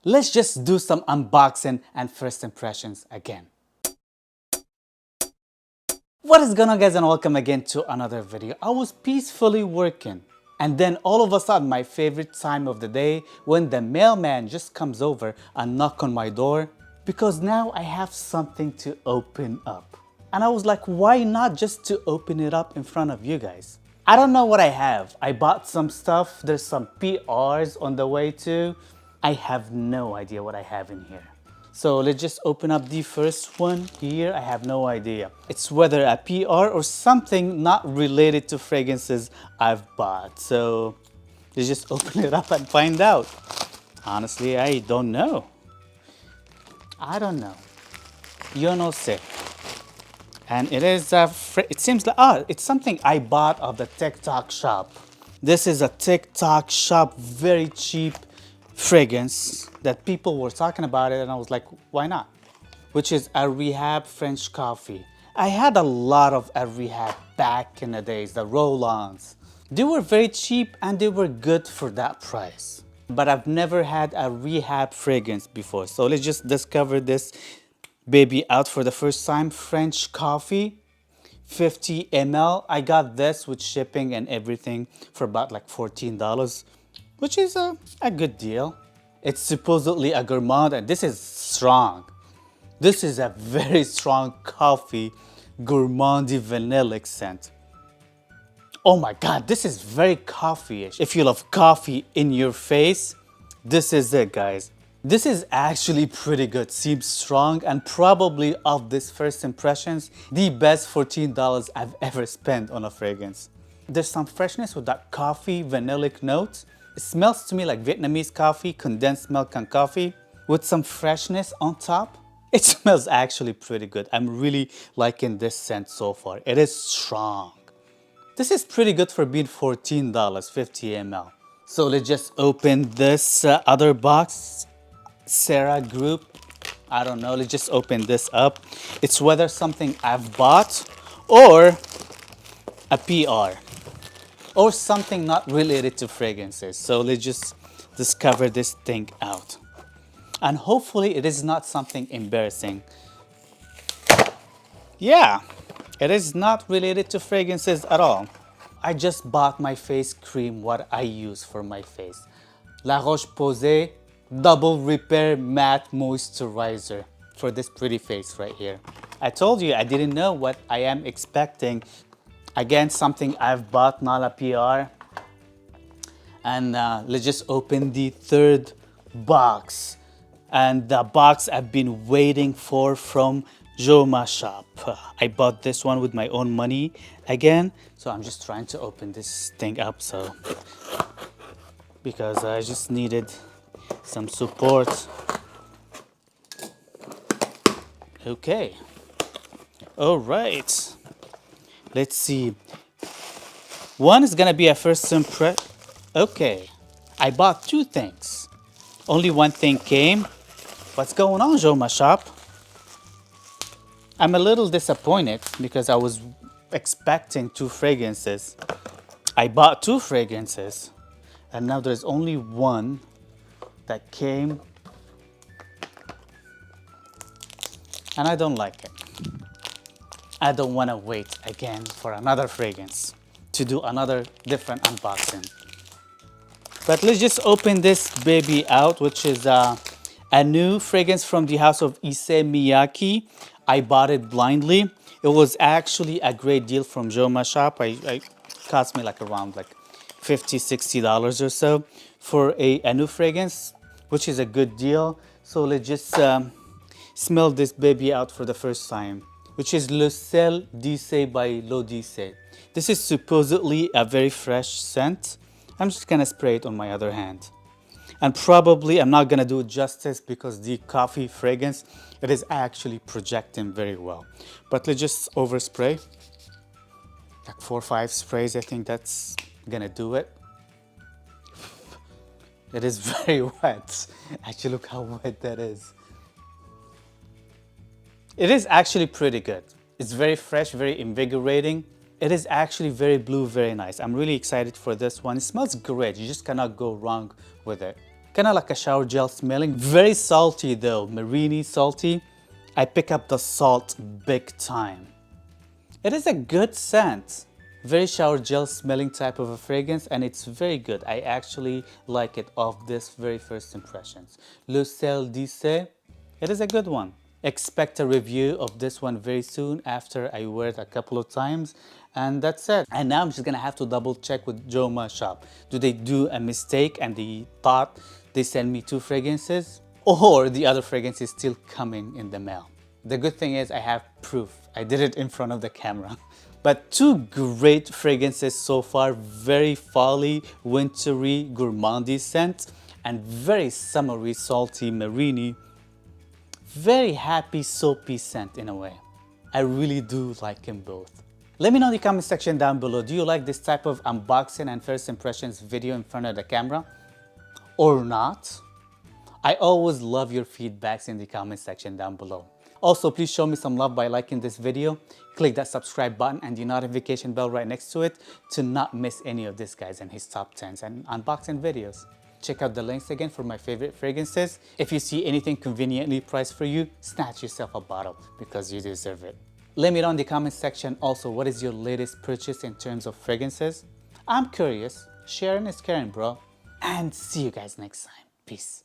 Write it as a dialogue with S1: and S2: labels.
S1: let's just do some unboxing and first impressions again. What is going on, guys, and welcome again to another video. I was peacefully working, and then all of a sudden, my favorite time of the day, when the mailman just comes over and knock on my door, because now I have something to open up. And I was like, why not just to open it up in front of you guys? I don't know what I have. I bought some stuff. There's some PRs on the way too. I have no idea what I have in here. So let's just open up the first one here. I have no idea. It's whether a PR or something not related to fragrances I've bought. So let's just open it up and find out. Honestly, I don't know. I don't know. You know, say. And it is it seems like it's something I bought of the TikTok shop. This is a TikTok shop, very cheap fragrance that people were talking about it, and I was like, why not? Which is a Rehab French coffee. I had a lot of a Rehab back in the days, the roll-ons. They were very cheap and they were good for that price. But I've never had a Rehab fragrance before. So let's just discover this baby out for the first time. French coffee, 50 ml. I got this with shipping and everything for about like $14, which is a good deal. It's supposedly a gourmand, and this is strong. This is a very strong coffee, gourmandy vanillic scent. Oh my God, this is very coffee-ish. If you love coffee in your face, this is it, guys. This is actually pretty good, seems strong, and probably of this first impressions, the best $14 I've ever spent on a fragrance. There's some freshness with that coffee vanillic note. It smells to me like Vietnamese coffee, condensed milk and coffee, with some freshness on top. It smells actually pretty good. I'm really liking this scent so far. It is strong. This is pretty good for being $14, 50 ml. So let's just open this other box. Sarah Group. I don't know. Let's just open this up. It's whether something I've bought or a PR or something not related to fragrances. So let's just discover this thing out. And hopefully it is not something embarrassing. Yeah, it is not related to fragrances at all. I just bought my face cream, what I use for my face. La Roche-Posay Double Repair Matte Moisturizer for this pretty face right here. I told you I didn't know what I am expecting. Again, something I've bought, not a PR. And let's just open the third box. And the box I've been waiting for from Joma shop. I bought this one with my own money again. So I'm just trying to open this thing up, so because I just needed some support. Okay. All right. Let's see. One is gonna be a first impression. Okay. I bought two things. Only one thing came. What's going on, Joma shop? I'm a little disappointed because I was expecting two fragrances. I bought two fragrances, and now there's only one that came, and I don't like it. I don't want to wait again for another fragrance to do another different unboxing. But let's just open this baby out, which is a new fragrance from the house of Issey Miyake. I bought it blindly. It was actually a great deal from Joma shop. It cost me like around like $50, $60 or so for a new fragrance, which is a good deal. So let's just smell this baby out for the first time, which is Le Sel d'Issey by L'Odyssée. This is supposedly a very fresh scent. I'm just gonna spray it on my other hand. And probably I'm not gonna do it justice because the coffee fragrance, it is actually projecting very well. But let's just overspray. Like 4 or 5 sprays, I think that's gonna do it. It is very wet. Actually, look how wet that is. It is actually pretty good. It's very fresh, very invigorating. It is actually very blue, very nice. I'm really excited for this one. It smells great. You just cannot go wrong with it. Kind of like a shower gel smelling. Very salty though, marine salty. I pick up the salt big time. It is a good scent. Very shower gel smelling type of a fragrance, and it's very good. I actually like it off this very first impressions. Le Sel d'Issey, it is a good one. Expect a review of this one very soon after I wear it a couple of times, and that's it. And now I'm just gonna have to double check with Joma shop. Do they do a mistake and they thought they send me 2 fragrances, or the other fragrance is still coming in the mail? The good thing is I have proof. I did it in front of the camera. But 2 great fragrances so far. Very folly, wintry, gourmandy scent, and very summery, salty, marine. Very happy, soapy scent in a way. I really do like them both. Let me know in the comment section down below. Do you like this type of unboxing and first impressions video in front of the camera? Or not? I always love your feedbacks in the comment section down below. Also, please show me some love by liking this video. Click that subscribe button and the notification bell right next to it to not miss any of this guys and his top 10s and unboxing videos. Check out the links again for my favorite fragrances. If you see anything conveniently priced for you, snatch yourself a bottle because you deserve it. Let me know in the comment section also what is your latest purchase in terms of fragrances. I'm curious. Sharing is caring, bro. And see you guys next time. Peace.